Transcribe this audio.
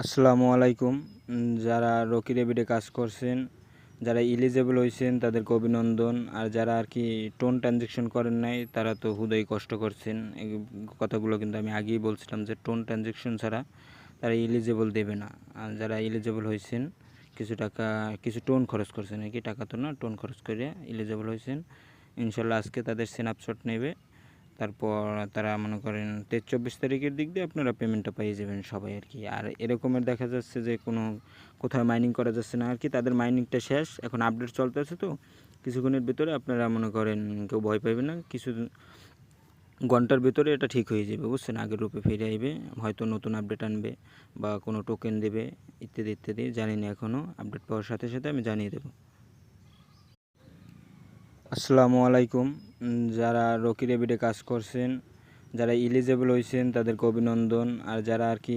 আসসালামু আলাইকুম। যারা রকি রেবিটে কাজ করছেন, যারা এলিজেবল হয়েছেন তাদেরকে অভিনন্দন। আর যারা আর কি টোন ট্রানজ্যাকশন করেন নাই তারা তো হুদাই কষ্ট করছেন। এই কথাগুলো কিন্তু আমি আগেই বলছিলাম যে টোন ট্রানজ্যাকশন ছাড়া তারা এলিজেবল দেবে না। আর যারা এলিজেবল হয়েছেন কিছু টাকা কিছু টোন খরচ করছেন আর কি, টাকা তো না, টোন খরচ করে এলিজেবল হয়েছেন। ইনশাল্লাহ আজকে তাদের স্ন্যাপশট নেবে, তারপর তারা মনে করেন 23-24 তারিখের দিক দিয়ে আপনারা পেমেন্টটা পেয়ে যাবেন সবাই আর কি। আর এরকমের দেখা যাচ্ছে যে কোথাও মাইনিং করা যাচ্ছে না আর কি, তাদের মাইনিংটা শেষ, এখন আপডেট চলতে আছে। তো কিছুক্ষণের ভিতরে আপনারা মনে করেন কেউ ভয় পাইবে না, কিছু ঘন্টার ভিতরে এটা ঠিক হয়ে যাবে, বুঝছেন। আগের রূপে ফিরে আসবে, হয়তো নতুন আপডেট আনবে বা কোনো টোকেন দেবে, ইত্যাদি ইত্যাদি, জানি না এখনও। আপডেট পাওয়ার সাথে সাথে আমি জানিয়ে দেবো। আসসালামু আলাইকুম। যারা রকি রেবিটে কাজ করছেন, যারা এলিজেবল হয়েছেন তাদেরকে অভিনন্দন। আর যারা আর কি